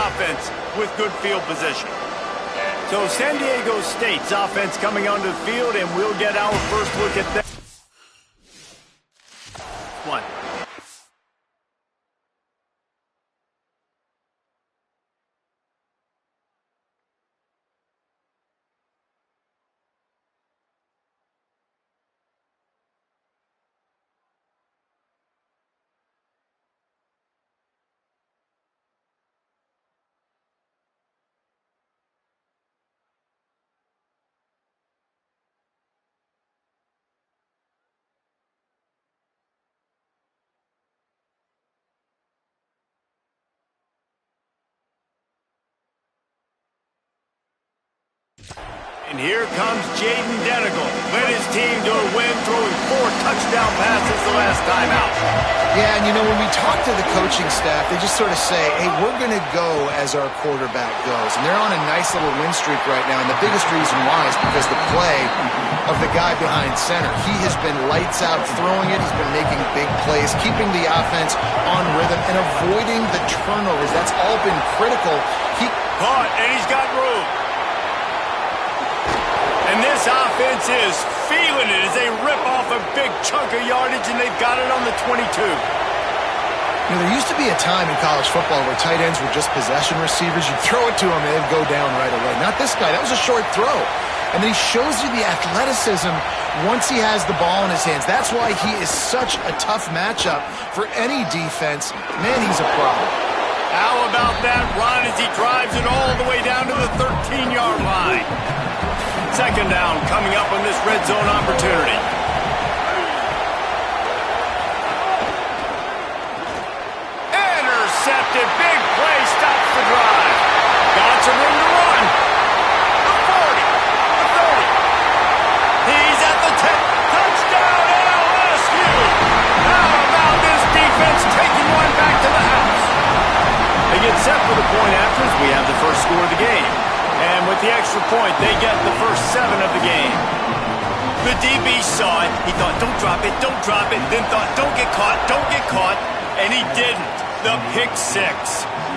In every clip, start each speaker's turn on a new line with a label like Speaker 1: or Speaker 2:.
Speaker 1: offense with good field position. So San Diego State's offense coming onto the field, and we'll get our first look at that one. And here comes Jaden Denigal. Led his team to a win, throwing 4 touchdown passes the last time out.
Speaker 2: Yeah, and you know, when we talk to the coaching staff, they just sort of say, hey, we're going to go as our quarterback goes. And they're on a nice little win streak right now, and the biggest reason why is because the play of the guy behind center. He has been lights out throwing it. He's been making big plays, keeping the offense on rhythm, and avoiding the turnovers. That's all been critical. He
Speaker 1: caught, and he's got room. And this offense is feeling it as they rip off a big chunk of yardage, and they've got it on the 22.
Speaker 2: You know, there used to be a time in college football where tight ends were just possession receivers. You'd throw it to him, and they'd go down right away. Not this guy. That was a short throw. And then he shows you the athleticism once he has the ball in his hands. That's why he is such a tough matchup for any defense. Man, he's a problem.
Speaker 1: How about that run as he drives it all the way down to the 13-yard line? Second down coming up on this red zone opportunity. Intercepted. Big play. Stops the drive. Got some room to run. The 40. The 30. He's at the 10. Touchdown LSU. How about this defense taking one back to the house? They get set for the point after as we have the first score of the game. And with the extra point, they get the first 7 of the game. The DB saw it. He thought, don't drop it, don't drop it. Then thought, don't get caught, don't get caught. And he didn't. The pick 6.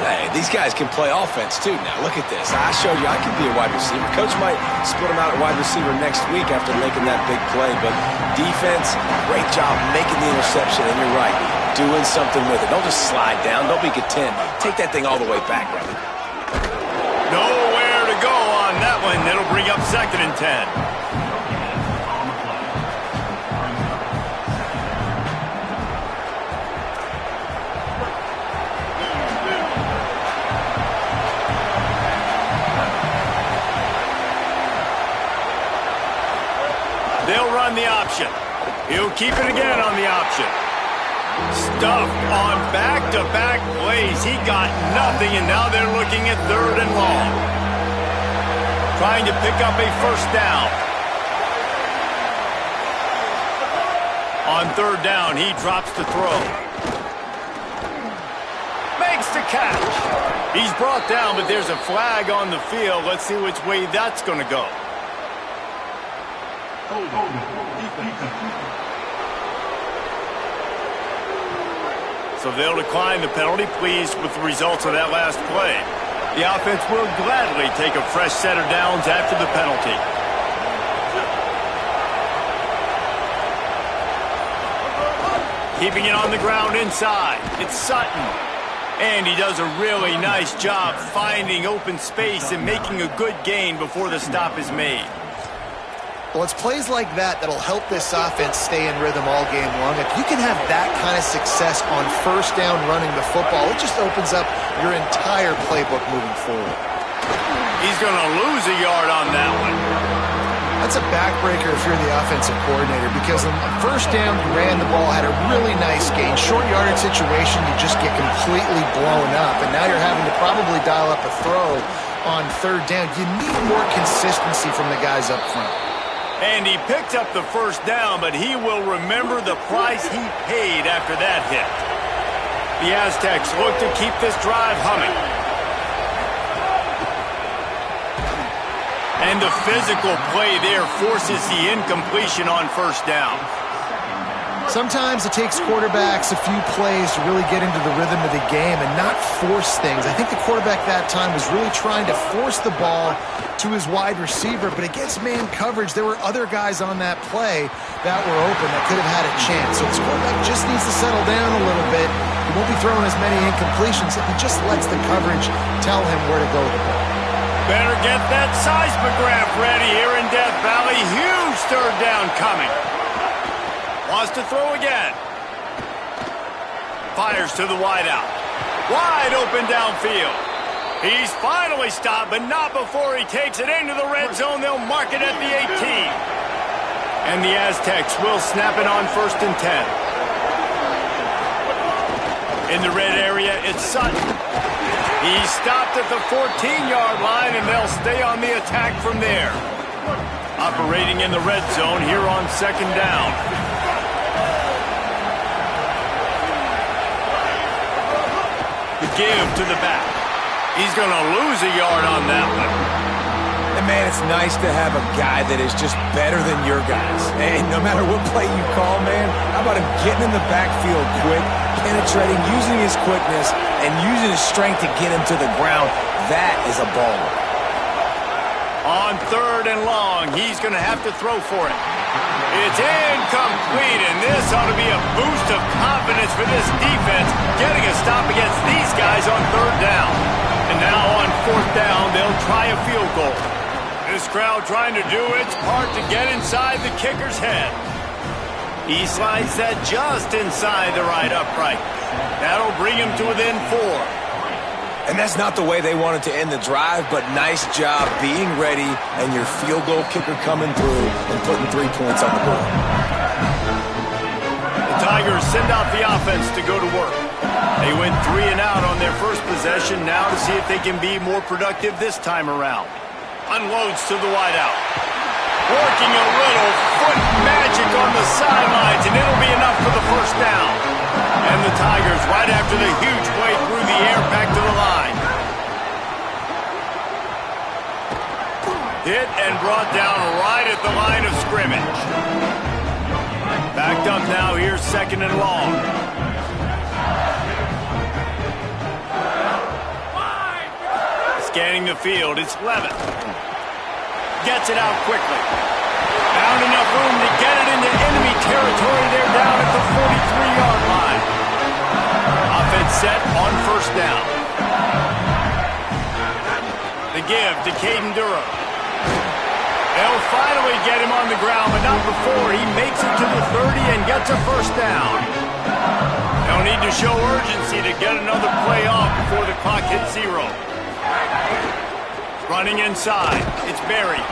Speaker 3: Hey, these guys can play offense, too. Now, look at this. I showed you I can be a wide receiver. Coach might split him out at wide receiver next week after making that big play. But defense, great job making the interception. And you're right, doing something with it. Don't just slide down. Don't be content. Take that thing all the way back, brother.
Speaker 1: Nowhere to go on that one. That'll bring up 2nd and 10. They'll run the option. He'll keep it again on the option. Stuffed on back-to-back plays. He got nothing, and now they're looking at 3rd and long. Trying to pick up a first down. On 3rd down, he drops the throw. Makes the catch. He's brought down, but there's a flag on the field. Let's see which way that's going to go. So they'll decline the penalty, pleased with the results of that last play. The offense will gladly take a fresh set of downs after the penalty. Keeping it on the ground inside. It's Sutton. And he does a really nice job finding open space and making a good gain before the stop is made.
Speaker 2: Well, it's plays like that that'll help this offense stay in rhythm all game long. If you can have that kind of success on first down running the football, it just opens up your entire playbook moving forward.
Speaker 1: He's going to lose a yard on that one.
Speaker 2: That's a backbreaker if you're the offensive coordinator, because on first down, you ran the ball, had a really nice gain. Short yardage situation, you just get completely blown up, and now you're having to probably dial up a throw on 3rd down. You need more consistency from the guys up front.
Speaker 1: And he picked up the first down, but he will remember the price he paid after that hit. The Aztecs look to keep this drive humming. And the physical play there forces the incompletion on first down.
Speaker 2: Sometimes it takes quarterbacks a few plays to really get into the rhythm of the game and not force things. I think the quarterback that time was really trying to force the ball to his wide receiver, but against man coverage, there were other guys on that play that were open that could have had a chance. So this quarterback just needs to settle down a little bit. He won't be throwing as many incompletions if he just lets the coverage tell him where to go with the ball.
Speaker 1: Better get that seismograph ready here in Death Valley. Huge third down coming. Wants to throw again. Fires to the wideout. Wide open downfield. He's finally stopped, but not before he takes it into the red zone. They'll mark it at the 18. And the Aztecs will snap it on 1st and 10. In the red area, it's Sutton. He's stopped at the 14-yard line, and they'll stay on the attack from there. Operating in the red zone here on 2nd down. The give to the back. He's going to lose a yard on that one.
Speaker 3: And, man, it's nice to have a guy that is just better than your guys. And no matter what play you call, man, how about him getting in the backfield quick, penetrating, using his quickness, and using his strength to get him to the ground. That is a baller.
Speaker 1: On 3rd and long, he's going to have to throw for it. It's incomplete, and this ought to be a boost of confidence for this defense, getting a stop against these guys on 3rd down. And now on 4th down, they'll try a field goal. This crowd trying to do its part to get inside the kicker's head. He slides that just inside the right upright. That'll bring him to within 4.
Speaker 3: And that's not the way they wanted to end the drive, but nice job being ready and your field goal kicker coming through and putting 3 points on the board.
Speaker 1: The Tigers send out the offense to go to work. They went 3 and out on their first possession, now to see if they can be more productive this time around. Unloads to the wideout. Working a little foot magic on the sidelines, and it'll be enough for the 1st down. And the Tigers, right after the huge play through the air, back to the line. Hit and brought down right at the line of scrimmage. Backed up now, here's 2nd and long. Scanning the field, it's Levitt. Gets it out quickly. Found enough room to get it into enemy territory. They're down at the 43-yard line. Offense set on 1st down. The give to Caden Durham. They'll finally get him on the ground, but not before he makes it to the 30 and gets a 1st down. They'll need to show urgency to get another play off before the clock hits 0. Running inside, it's Berry.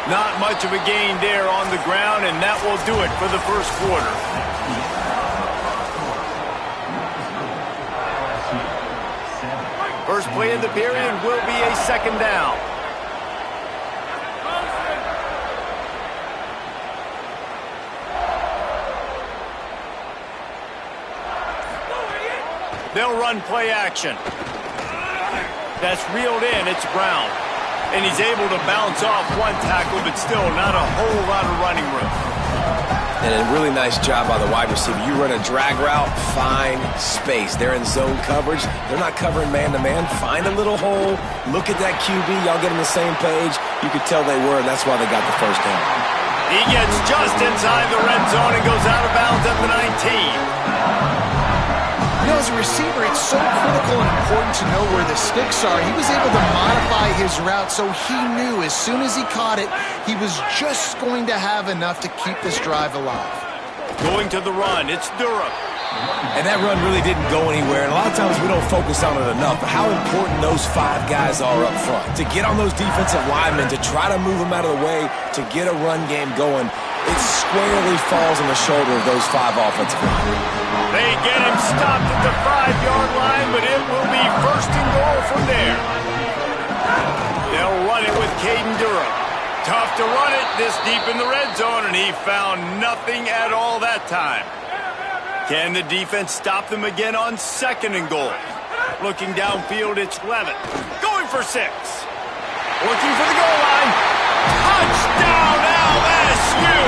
Speaker 1: Not much of a gain there on the ground, and that will do it for the 1st quarter. First play of the period will be a 2nd down. They'll run play action. That's reeled in, it's Brown. And he's able to bounce off one tackle, but still not a whole lot of running room.
Speaker 3: And a really nice job by the wide receiver. You run a drag route, find space. They're in zone coverage. They're not covering man-to-man. Find a little hole. Look at that QB. Y'all get on the same page. You could tell they were, and that's why they got the 1st down.
Speaker 1: He gets just inside the red zone and goes out of bounds at the 19.
Speaker 2: You know, as a receiver, it's so critical and important to know where the sticks are. He was able to modify his route so he knew as soon as he caught it, he was just going to have enough to keep this drive alive.
Speaker 1: Going to the run, it's Durham.
Speaker 3: And that run really didn't go anywhere, and a lot of times we don't focus on it enough, but how important those 5 guys are up front. To get on those defensive linemen, to try to move them out of the way, to get a run game going, it squarely falls on the shoulder of those 5 offensive linemen.
Speaker 1: They get him stopped at the 5-yard line, but it will be 1st and goal from there. They'll run it with Caden Durham. Tough to run it this deep in the red zone, and he found nothing at all that time. Can the defense stop them again on 2nd and goal? Looking downfield, it's Levitt. Going for 6. Looking for the goal line. Touchdown LSU!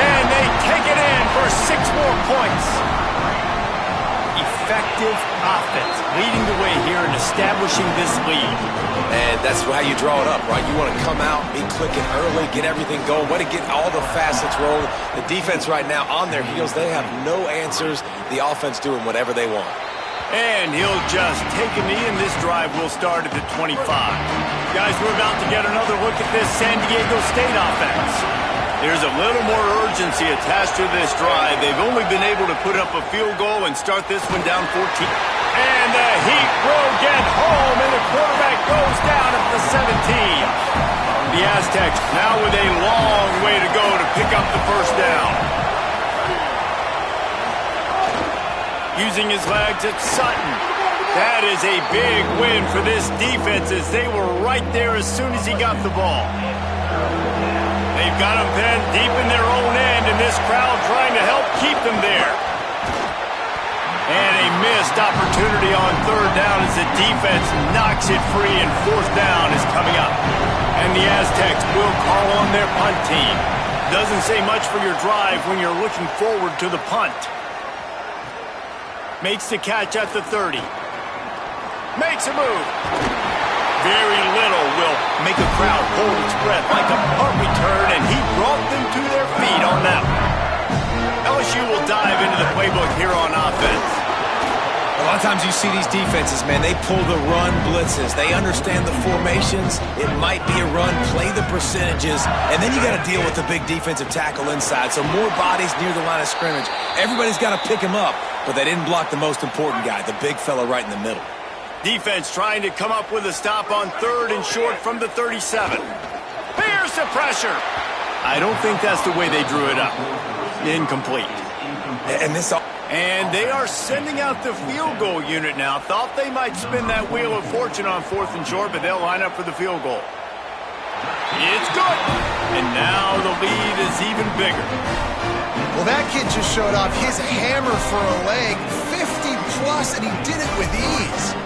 Speaker 1: And they take it in for 6 more points. Effective offense leading the way here in establishing this lead.
Speaker 3: And that's how you draw it up, right? You want to come out, be clicking early, get everything going, way to get all the facets rolling. The defense right now on their heels, they have no answers. The offense doing whatever they want.
Speaker 1: And he'll just take a knee, and this drive will start at the 25. Guys, we're about to get another look at this San Diego State offense. There's a little more urgency attached to this drive. They've only been able to put up a field goal and start this one down 14. And the Heat will get home, and the quarterback goes down at the 17. The Aztecs now with a long way to go to pick up the first down. Using his legs, it's Sutton. That is a big win for this defense as they were right there as soon as he got the ball. They've got him pinned deep in their own end, and this crowd trying to help keep them there. And a missed opportunity on third down as the defense knocks it free, and fourth down is coming up. And the Aztecs will call on their punt team. Doesn't say much for your drive when you're looking forward to the punt. Makes the catch at the 30. Makes a move. Very little will make a crowd hold its breath like a punt return, and he brought them to their feet on that one. LSU will dive into the playbook here on offense.
Speaker 3: A lot of times you see these defenses, man, they pull the run blitzes. They understand the formations. It might be a run, play the percentages, and then you got to deal with the big defensive tackle inside. So more bodies near the line of scrimmage. Everybody's got to pick him up, but they didn't block the most important guy, the big fella right in the middle.
Speaker 1: Defense trying to come up with a stop on third and short from the 37. Here's the pressure. I don't think that's the way they drew it up. Incomplete. And they are sending out the field goal unit now. Thought they might spin that wheel of fortune on fourth and short, but they'll line up for the field goal. It's good. And now the lead is even bigger.
Speaker 2: Well, that kid just showed off his hammer for a leg, 50 plus, and he did it with ease.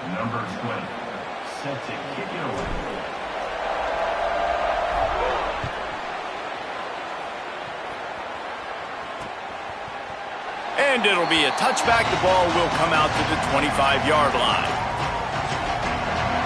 Speaker 4: Number 20, set to kick it away.
Speaker 1: And it'll be a touchback. The ball will come out to the 25-yard line.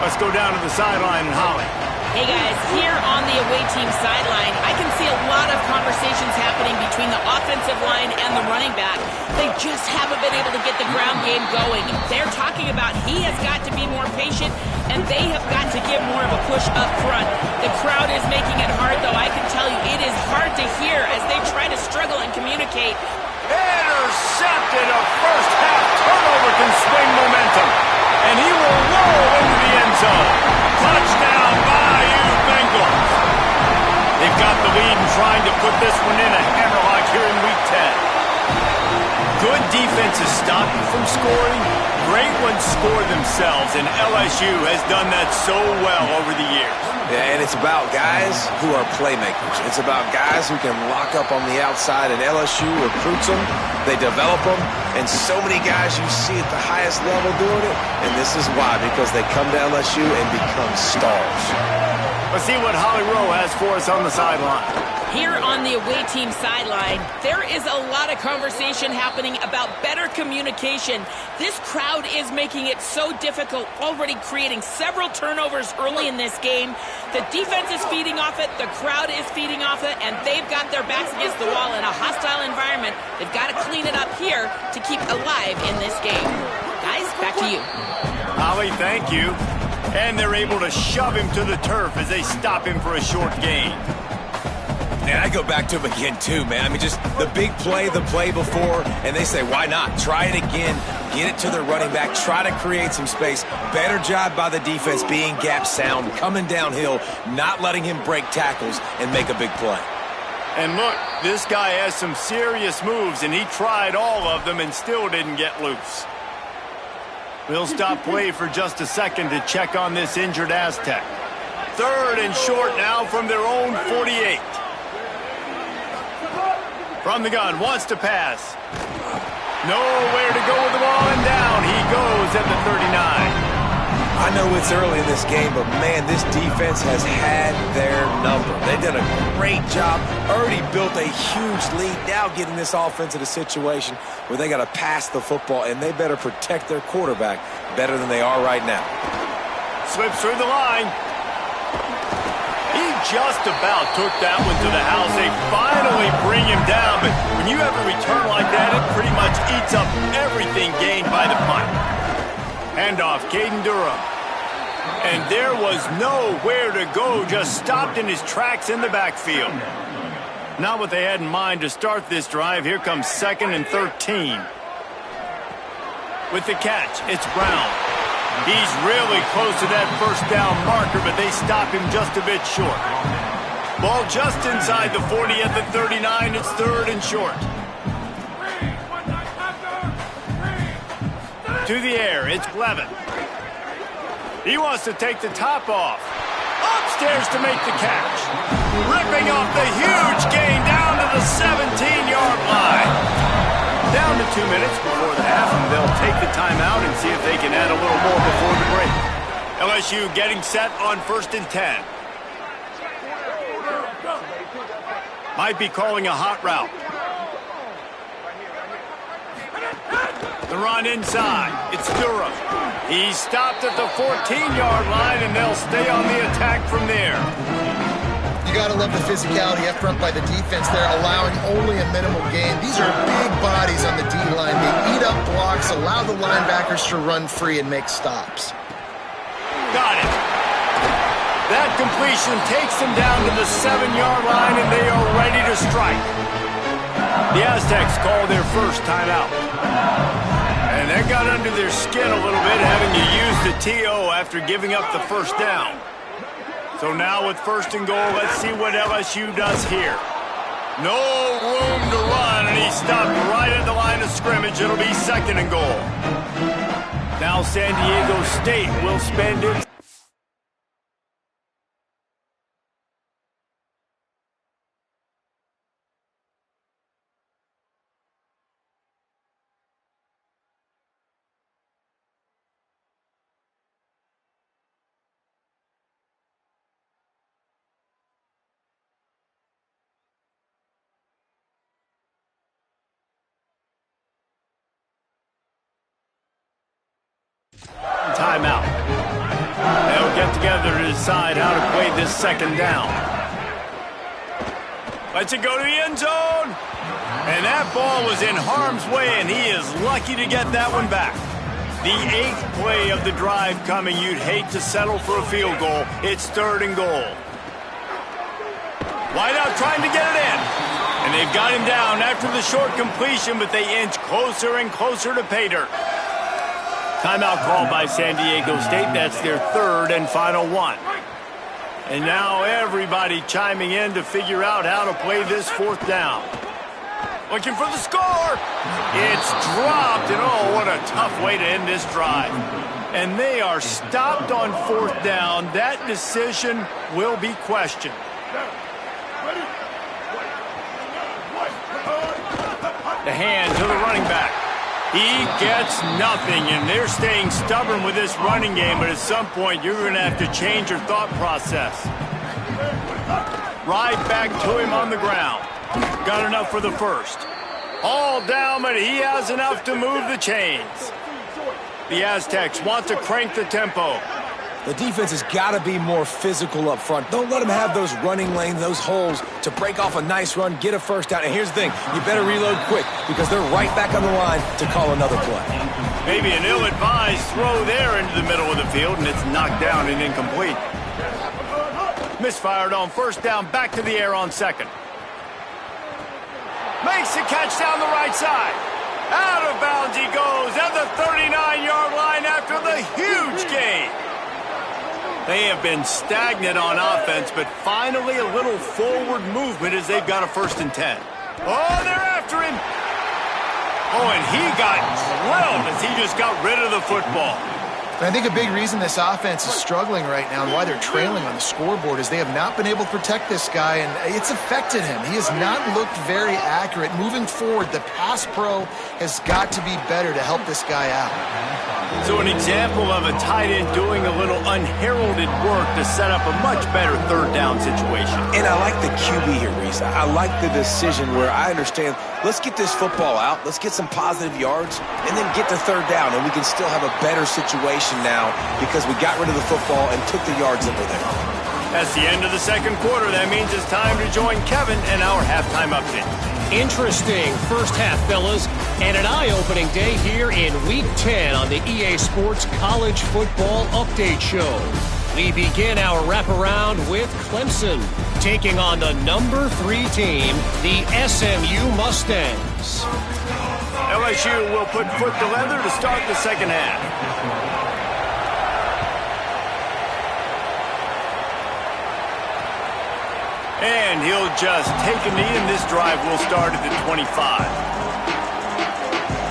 Speaker 1: Let's go down to the sideline and Holly.
Speaker 5: Hey guys, here on the away team sideline, I can see a lot of conversations happening between the offensive line and the running back. They just haven't been able to get the ground game going. They're talking about he has got to be more patient, and they have got to give more of a push up front. The crowd is making it hard, though. I can tell you it is hard to hear as they try to struggle and communicate.
Speaker 1: Intercepted. A first half turnover can swing momentum. And he will roll into the end zone. Touchdown, Bayou Bengals. They've got the lead and trying to put this one in a hammerlock here in Week 10. Good defenses stop you from scoring. Great ones score themselves, and LSU has done that so well over the years.
Speaker 3: Yeah, and it's about guys who are playmakers. It's about guys who can lock up on the outside, and LSU recruits them, they develop them, and so many guys you see at the highest level doing it, and this is why, because they come to LSU and become stars.
Speaker 1: Let's see what Holly Rowe has for us on the sideline.
Speaker 5: Here on the away team sideline, there is a lot of conversation happening about better communication. This crowd is making it so difficult, already creating several turnovers early in this game. The defense is feeding off it, the crowd is feeding off it, and they've got their backs against the wall in a hostile environment. They've got to clean it up here to keep alive in this game. Guys, back to you.
Speaker 1: Holly, thank you. And they're able to shove him to the turf as they stop him for a short gain.
Speaker 3: And I go back to him again, too, man. I mean, just the big play, the play before, and they say, why not? Try it again. Get it to the running back. Try to create some space. Better job by the defense being gap sound, coming downhill, not letting him break tackles and make a big play.
Speaker 1: And look, this guy has some serious moves, and he tried all of them and still didn't get loose. We'll stop play for just a second to check on this injured Aztec. 3rd and short now from their own 48. From the gun, wants to pass. Nowhere to go with the ball, and down he goes at the 39.
Speaker 3: I know it's early in this game, but, man, this defense has had their number. They've done a great job, already built a huge lead, now getting this offense in a situation where they got to pass the football, and they better protect their quarterback better than they are right now.
Speaker 1: Slips through the line. He just about took that one to the house. They finally bring him down, but when you have a return like that, it pretty much eats up everything gained by the punt. Handoff, Caden Durham. And there was nowhere to go, just stopped in his tracks in the backfield. Not what they had in mind to start this drive. Here comes 2nd and 13. With the catch, it's Brown. He's really close to that first down marker, but they stop him just a bit short. Ball just inside the 40 at the 39. It's 3rd and short. To the air, it's Levin. He wants to take the top off. Upstairs to make the catch. Ripping off the huge gain down to the 17-yard line. Down to 2 minutes before the half, and they'll take the timeout and see if they can add a little more before the break. LSU getting set on 1st and 10. Might be calling a hot route. The run inside. It's Durham. He's stopped at the 14-yard line, and they'll stay on the attack from there.
Speaker 2: You got to love the physicality up front by the defense there, allowing only a minimal gain. These are big bodies on the D-line. They eat up blocks, allow the linebackers to run free and make stops.
Speaker 1: Got it. That completion takes them down to the 7-yard line, and they are ready to strike. The Aztecs call their first timeout. And that got under their skin a little bit, having to use the TO after giving up the first down. So now with 1st and goal, let's see what LSU does here. No room to run, and he stopped right at the line of scrimmage. It'll be 2nd and goal. Now San Diego State will spend its timeout. They'll get together to decide how to play this 2nd down. Lets it go to the end zone. And that ball was in harm's way, and he is lucky to get that one back. The 8th play of the drive coming. You'd hate to settle for a field goal. It's 3rd and goal. Wideout trying to get it in. And they've got him down after the short completion, but they inch closer and closer to pay dirt. Timeout called by San Diego State. That's their 3rd and final one. And now everybody chiming in to figure out how to play this 4th down. Looking for the score. It's dropped, and oh, what a tough way to end this drive. And they are stopped on 4th down. That decision will be questioned. The hand to the running back. He gets nothing, and they're staying stubborn with this running game, but at some point you're going to have to change your thought process. Right back to him on the ground. Got enough for the 1st. All down, but he has enough to move the chains. The Aztecs want to crank the tempo.
Speaker 3: The defense has got to be more physical up front. Don't let them have those running lanes, those holes to break off a nice run, get a first down. And here's the thing, you better reload quick because they're right back on the line to call another play.
Speaker 1: Maybe an ill-advised throw there into the middle of the field, and it's knocked down and incomplete. Misfired on first down, back to the air on 2nd. Makes the catch down the right side. Out of bounds he goes at the 39-yard line after the huge gain. They have been stagnant on offense, but finally a little forward movement as they've got a 1st and 10. Oh, they're after him. Oh, and he got drilled as he just got rid of the football.
Speaker 2: And I think a big reason this offense is struggling right now and why they're trailing on the scoreboard is they have not been able to protect this guy, and it's affected him. He has not looked very accurate. Moving forward, the pass pro has got to be better to help this guy out.
Speaker 1: So an example of a tight end doing a little unheralded work to set up a much better 3rd down situation.
Speaker 3: And I like the QB here, Reese. I like the decision where I understand, let's get this football out, let's get some positive yards, and then get to 3rd down, and we can still have a better situation now because we got rid of the football and took the yards that were there.
Speaker 1: That's the end of the 2nd quarter. That means it's time to join Kevin in our halftime update.
Speaker 6: Interesting first half, fellas, and an eye-opening day here in Week 10 on the EA Sports College Football Update Show. We begin our wraparound with Clemson, taking on the number 3 team, the SMU Mustangs.
Speaker 1: LSU will put foot to leather to start the 2nd half. And he'll just take a knee, and this drive will start at the 25.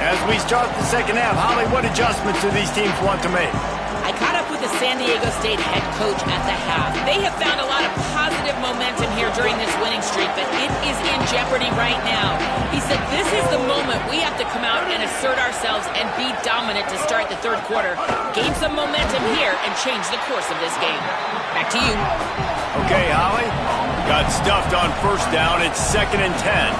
Speaker 1: As we start the 2nd half, Holly, what adjustments do these teams want to make?
Speaker 5: I caught up with the San Diego State head coach at the half. They have found a lot of positive momentum here during this winning streak, but it is in jeopardy right now. He said this is the moment we have to come out and assert ourselves and be dominant to start the 3rd quarter, gain some momentum here, and change the course of this game. Back to you.
Speaker 1: Okay, Holly. Got stuffed on 1st down. It's 2nd and 10.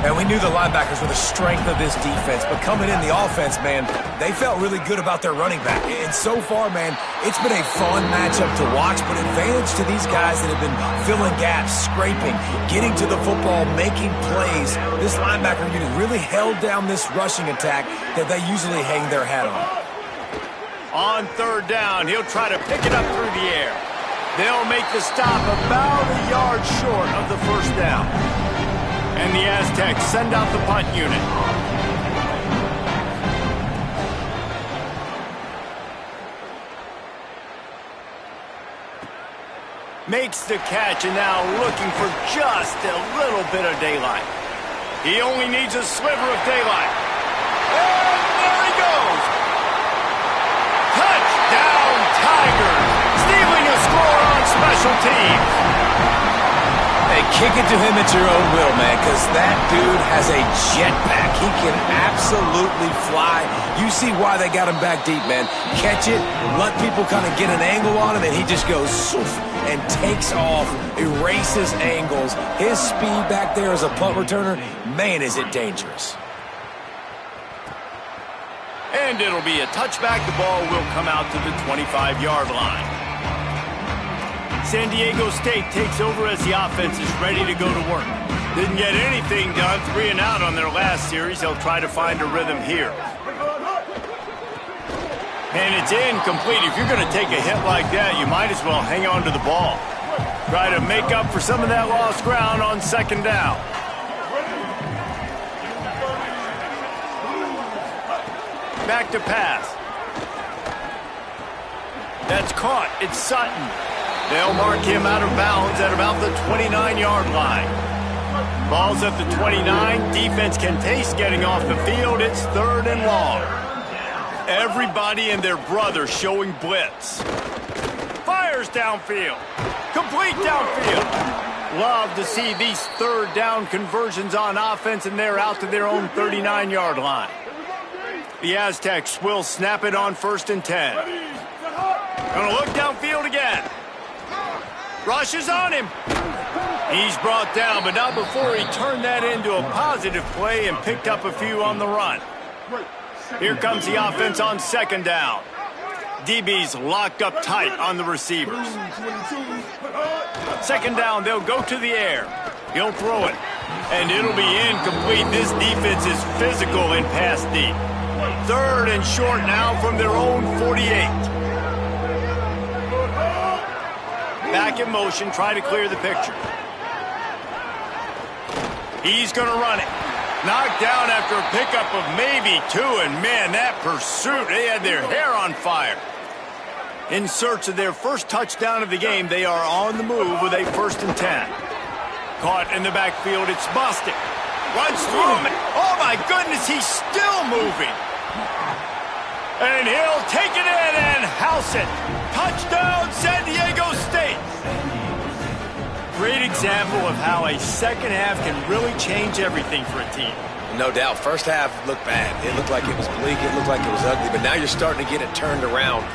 Speaker 7: And we knew the linebackers were the strength of this defense, but coming in the offense, man, they felt really good about their running back. And so far, man, it's been a fun matchup to watch, but advantage to these guys that have been filling gaps, scraping, getting to the football, making plays. This linebacker unit really held down this rushing attack that they usually hang their hat on.
Speaker 1: On 3rd down, he'll try to pick it up through the air. They'll make the stop about a yard short of the 1st down. And the Aztecs send out the punt unit. Makes the catch, and now looking for just a little bit of daylight. He only needs a sliver of daylight. And there he goes. Touchdown, Tigers. Stealing a score on special teams.
Speaker 3: Hey, kick it to him at your own will, man, because that dude has a jetpack. He can absolutely fly. You see why they got him back deep, man. Catch it, let people kind of get an angle on him, and he just goes soof, and takes off, erases angles. His speed back there as a punt returner, man, is it dangerous.
Speaker 1: And it'll be a touchback. The ball will come out to the 25-yard line. San Diego State takes over as the offense is ready to go to work. Didn't get anything done, 3 and out on their last series. They'll try to find a rhythm here. And it's incomplete. If you're going to take a hit like that, you might as well hang on to the ball. Try to make up for some of that lost ground on 2nd down. Back to pass. That's caught. It's Sutton. They'll mark him out of bounds at about the 29-yard line. Ball's at the 29. Defense can taste getting off the field. It's 3rd and long. Everybody and their brother showing blitz. Fires downfield. Complete downfield. Love to see these 3rd down conversions on offense, and they're out to their own 39-yard line. The Aztecs will snap it on 1st and 10. Gonna look downfield again. Rushes on him. He's brought down, but not before he turned that into a positive play and picked up a few on the run. Here comes the offense on 2nd down. DB's locked up tight on the receivers. 2nd down, they'll go to the air. He'll throw it, and it'll be incomplete. This defense is physical in pass deep. 3rd and short now from their own 48. Back in motion, try to clear the picture. He's going to run it. Knocked down after a pickup of maybe 2, and man, that pursuit, they had their hair on fire. In search of their first touchdown of the game, they are on the move with a 1st and 10. Caught in the backfield, it's Bostic. Runs through him. Oh, my goodness, he's still moving. And he'll take it in and house it. Touchdown, San Diego State. Great example of how a second half can really change everything for a team.
Speaker 3: No doubt. First half looked bad. It looked like it was bleak. It looked like it was ugly. But now you're starting to get it turned around.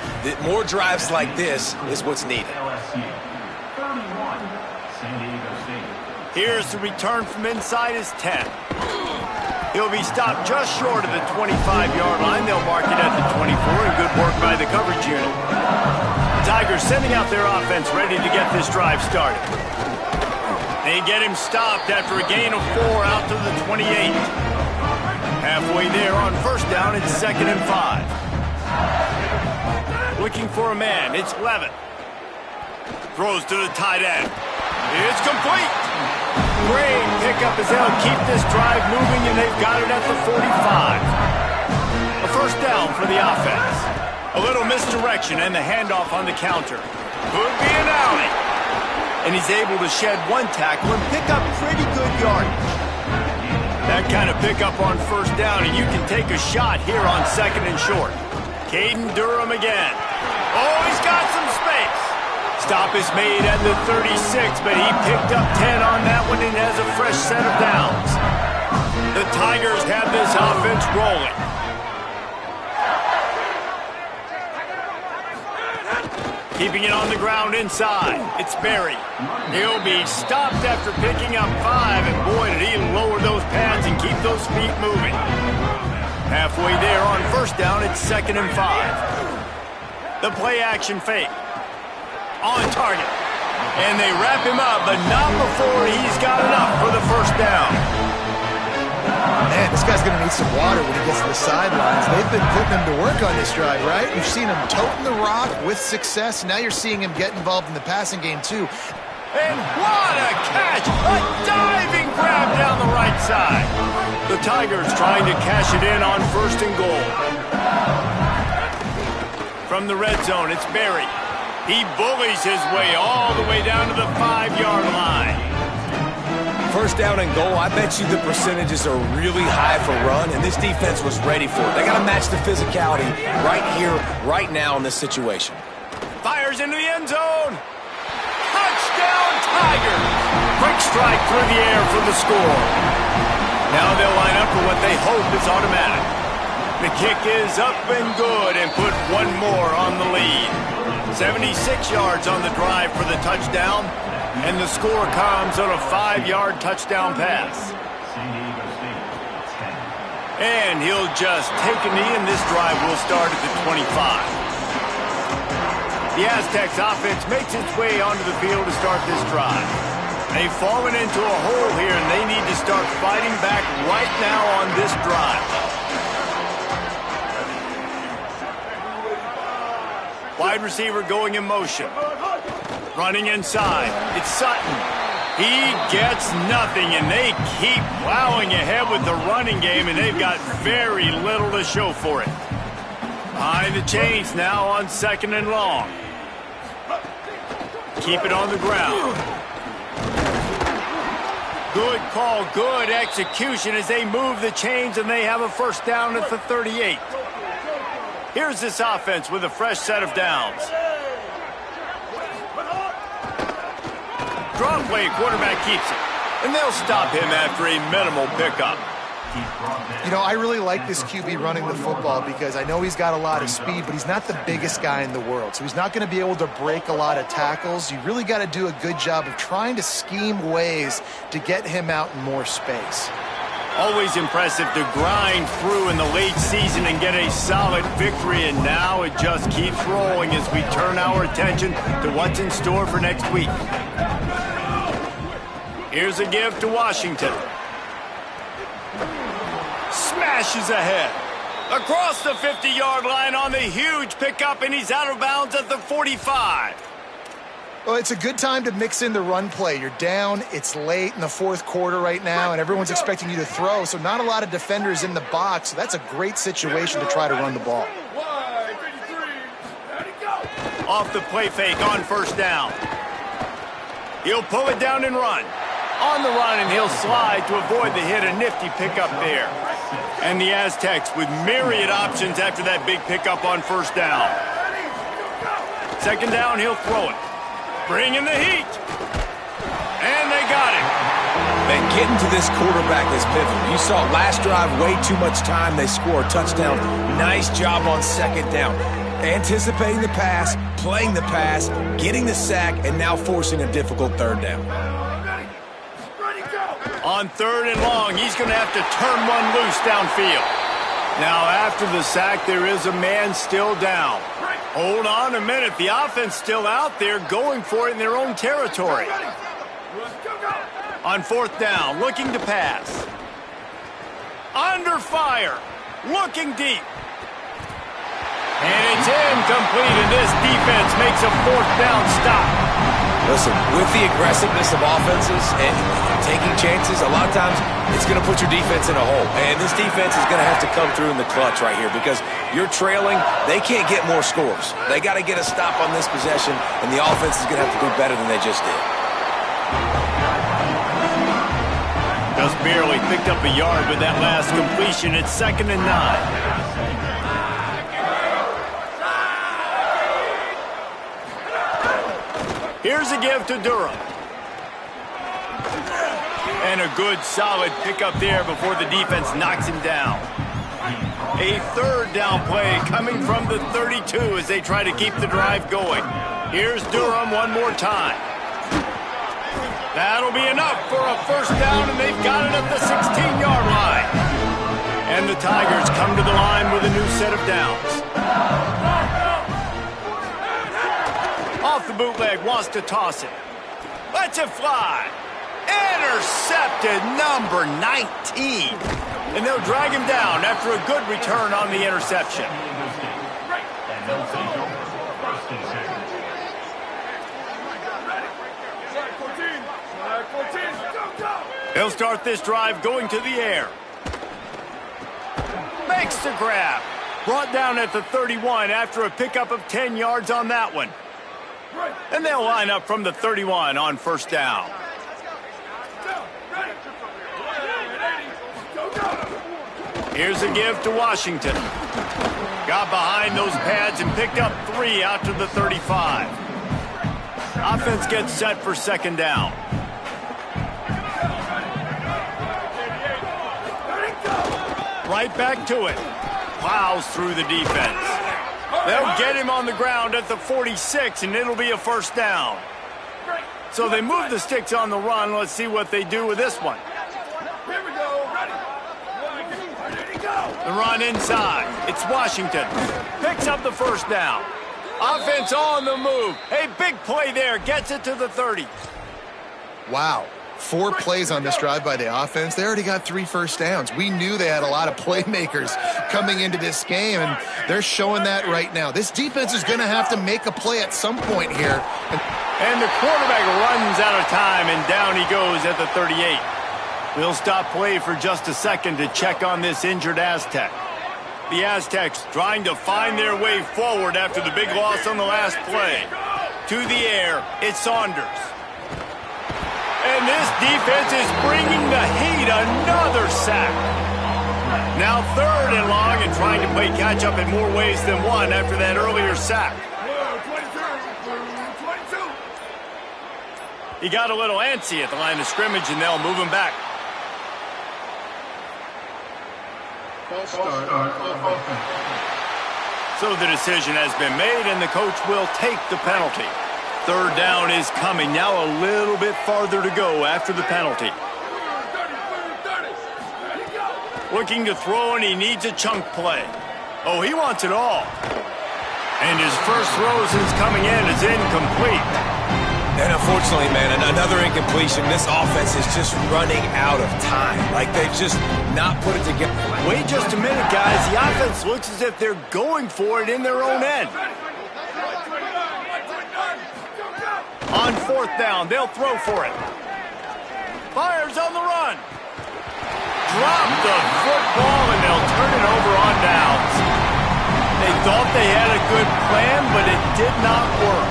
Speaker 3: More drives like this is what's needed.
Speaker 4: LSU 31, San Diego State.
Speaker 1: Here's the return from inside his 10. He'll be stopped just short of the 25-yard line. They'll mark it at the 24, and good work by the coverage unit. The Tigers sending out their offense ready to get this drive started. They get him stopped after a gain of 4 out to the 28. Halfway there on 1st down, it's 2nd and 5. Looking for a man, it's Levin. Throws to the tight end. It's complete. Great pickup as they'll keep this drive moving, and they've got it at the 45. A 1st down for the offense. A little misdirection and the handoff on the counter. Could be an alley. And he's able to shed 1 tackle and pick up pretty good yardage. That kind of pickup on 1st down, and you can take a shot here on 2nd and short. Caden Durham again. Oh, he's got some space. Stop is made at the 36, but he picked up 10 on that one and has a fresh set of downs. The Tigers have this offense rolling. Keeping it on the ground inside. It's Berry. He'll be stopped after picking up 5, and boy, did he lower those pads and keep those feet moving. Halfway there on 1st down, it's 2nd and 5. The play-action fake. On target. And they wrap him up, but not before he's got enough for the 1st down.
Speaker 2: Man, this guy's going to need some water when he gets to the sidelines. They've been putting him to work on this drive, right? You've seen him toting the rock with success. Now you're seeing him get involved in the passing game, too.
Speaker 1: And what a catch! A diving grab down the right side. The Tigers trying to cash it in on 1st and goal. From the red zone, it's Berry. He bullies his way all the way down to the 5-yard line.
Speaker 7: 1st down and goal, I bet you the percentages are really high for run, and this defense was ready for it. They got to match the physicality right here, right now in this situation.
Speaker 1: Fires into the end zone. Touchdown, Tigers. Quick strike through the air for the score. Now they'll line up for what they hope is automatic. The kick is up and good and put 1 more on the lead. 76 yards on the drive for the touchdown. And the score comes on a 5-yard touchdown pass.
Speaker 4: San Diego State 10.
Speaker 1: And he'll just take a knee, and this drive will start at the 25. The Aztecs offense makes its way onto the field to start this drive. They've fallen into a hole here, and they need to start fighting back right now on this drive. Wide receiver going in motion. Running inside, it's Sutton. He gets nothing, and they keep plowing ahead with the running game, and they've got very little to show for it. Behind the chains now on 2nd and long. Keep it on the ground. Good call, good execution as they move the chains, and they have a 1st down at the 38. Here's this offense with a fresh set of downs. Draw play, quarterback keeps it. And they'll stop him after a minimal pickup.
Speaker 2: You know, I really like this QB running the football because I know he's got a lot of speed, but he's not the biggest guy in the world. So he's not going to be able to break a lot of tackles. You really got to do a good job of trying to scheme ways to get him out in more space.
Speaker 1: Always impressive to grind through in the late season and get a solid victory, and now it just keeps rolling as we turn our attention to what's in store for next week. Here's a give to Washington. Smashes ahead. Across the 50-yard line on the huge pickup, and he's out of bounds at the 45.
Speaker 2: Well, it's a good time to mix in the run play. You're down, it's late in the fourth quarter right now, and everyone's expecting you to throw, so not a lot of defenders in the box. So that's a great situation to try to run the ball.
Speaker 1: Off the play fake on first down. He'll pull it down and run. On the run, and he'll slide to avoid the hit. A nifty pickup there. And the Aztecs with myriad options after that big pickup on first down. Second down, he'll throw it. Bring in the heat. And they got him.
Speaker 7: And getting to this quarterback is pivotal. You saw last drive, way too much time. They score a touchdown. Nice job on second down. Anticipating the pass, playing the pass, getting the sack, and now forcing a difficult third down.
Speaker 1: On third and long, he's going to have to turn one loose downfield. Now, after the sack, there is a man still down. Hold on a minute. The offense still out there going for it in their own territory. On fourth down, looking to pass. Under fire. Looking deep. And it's incomplete, and this defense makes a fourth down stop.
Speaker 7: Listen, with the aggressiveness of offenses and taking chances, a lot of times it's going to put your defense in a hole. And this defense is going to have to come through in the clutch right here because you're trailing. They can't get more scores. They got to get a stop on this possession, and the offense is going to have to do better than they just did.
Speaker 1: Just barely picked up a yard with that last completion. It's 2nd and 9. Here's a give to Durham. And a good, solid pickup there before the defense knocks him down. A third down play coming from the 32 as they try to keep the drive going. Here's Durham one more time. That'll be enough for a first down, and they've got it at the 16-yard line. And the Tigers come to the line with a new set of downs. Off the bootleg, wants to toss it. Lets it fly. Intercepted, number 19. And they'll drag him down after a good return on the interception. He'll start this drive going to the air. Makes the grab. Brought down at the 31 after a pickup of 10 yards on that one. And they'll line up from the 31 on first down. Here's a give to Washington. Got behind those pads and picked up 3 out to the 35. Offense gets set for second down. Right back to it. Plows through the defense. They'll get him on the ground at the 46, and it'll be a first down. So they move the sticks on the run. Let's see what they do with this one.
Speaker 8: Here we go. Ready.
Speaker 1: The run inside. It's Washington. Picks up the first down. Offense on the move. A big play there. Gets it to the 30.
Speaker 2: Wow. 4 plays on this drive by the offense. They already got 3 first downs. We knew they had a lot of playmakers coming into this game, and they're showing that right now. This defense is going to have to make a play at some point here.
Speaker 1: And the quarterback runs out of time, and down he goes at the 38. We'll stop play for just a second to check on this injured Aztec. The Aztecs trying to find their way forward after the big loss on the last play. To the air, it's Saunders. And this defense is bringing the heat. Another sack. Now 3rd and long and trying to play catch-up in more ways than one after that earlier sack. 22. He got a little antsy at the line of scrimmage, and they'll move him back. So the decision has been made, and the coach will take the penalty. 3rd down is coming. Now a little bit farther to go after the penalty. Looking to throw, and he needs a chunk play. Oh, he wants it all. And his first throw since coming in is incomplete.
Speaker 7: And unfortunately, man, another incompletion. This offense is just running out of time. Like they've just not put it together.
Speaker 1: Wait just a minute, guys. The offense looks as if they're going for it in their own end. On fourth down, they'll throw for it. Fires on the run. Drop the football, and they'll turn it over on downs. They thought they had a good plan, but it did not work.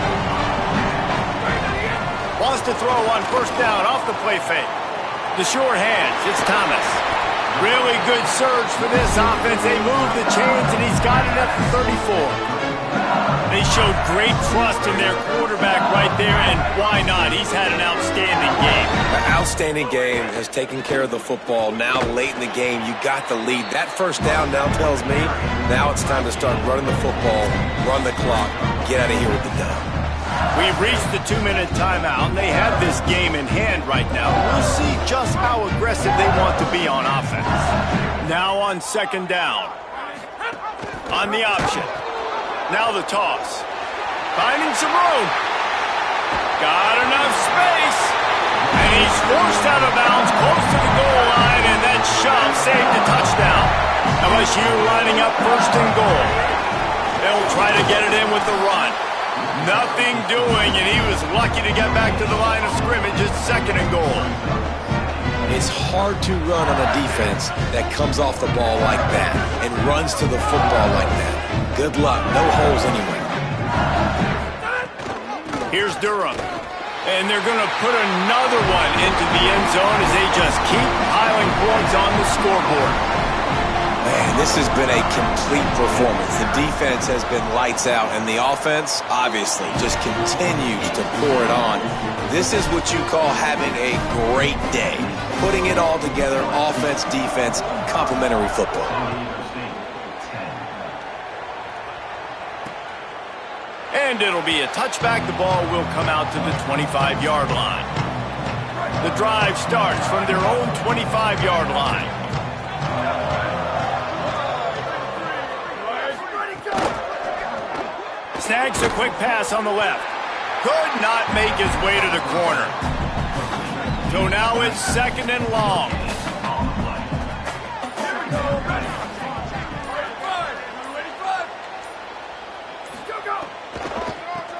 Speaker 1: Wants to throw on first down off the play fake. The sure hands, it's Thomas. Really good surge for this offense. They move the chains, and he's got it at the 34. They showed great trust in their quarterback right there, and why not? He's had an outstanding game.
Speaker 3: An outstanding game, has taken care of the football. Now, late in the game, you got the lead. That first down now tells me now it's time to start running the football, run the clock, get out of here with the dub.
Speaker 1: We've reached the 2-minute timeout, and they have this game in hand right now. We'll see just how aggressive they want to be on offense. Now on second down. On the option. Now the toss. Finding some room. Got enough space. And he's forced out of bounds close to the goal line, and that shove saved a touchdown. LSU lining up first and goal. They'll try to get it in with the run. Nothing doing, and he was lucky to get back to the line of scrimmage at second and goal.
Speaker 3: It's hard to run on a defense that comes off the ball like that and runs to the football like that. Good luck. No holes anywhere.
Speaker 1: Here's Durham. And they're going to put another one into the end zone as they just keep piling points on the scoreboard.
Speaker 3: Man, this has been a complete performance. The defense has been lights out, and the offense, obviously, just continues to pour it on. This is what you call having a great day. Putting it all together, offense, defense, complementary football.
Speaker 1: And it'll be a touchback. The ball will come out to the 25-yard line. The drive starts from their own 25-yard line. Snags a quick pass on the left. Could not make his way to the corner. So now it's second and long.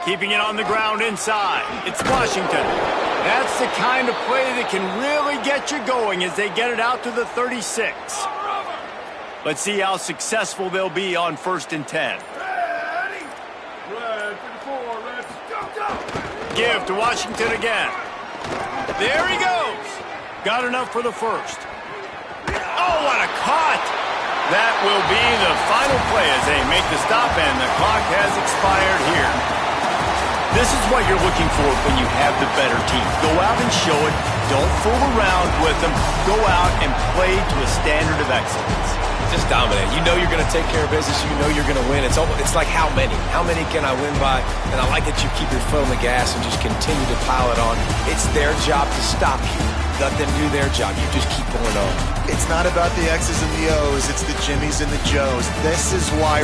Speaker 1: Keeping it on the ground inside. It's Washington. That's the kind of play that can really get you going as they get it out to the 36. Let's see how successful they'll be on first and 10. Give to Washington again. There he goes. Got enough for the first. Oh, what a cut. That will be the final play as they make the stop, and the clock has expired here. This is what you're looking for when you have the better team. Go out and show it. Don't fool around with them. Go out and play to a standard of excellence.
Speaker 3: Just dominate. You know you're going to take care of business. You know you're going to win. It's like how many? How many can I win by? And I like that you keep your foot on the gas and just continue to pile it on. It's their job to stop you. Let them do their job. You just keep going on.
Speaker 2: It's not about the X's and the O's. It's the Jimmies and the Joes. This is why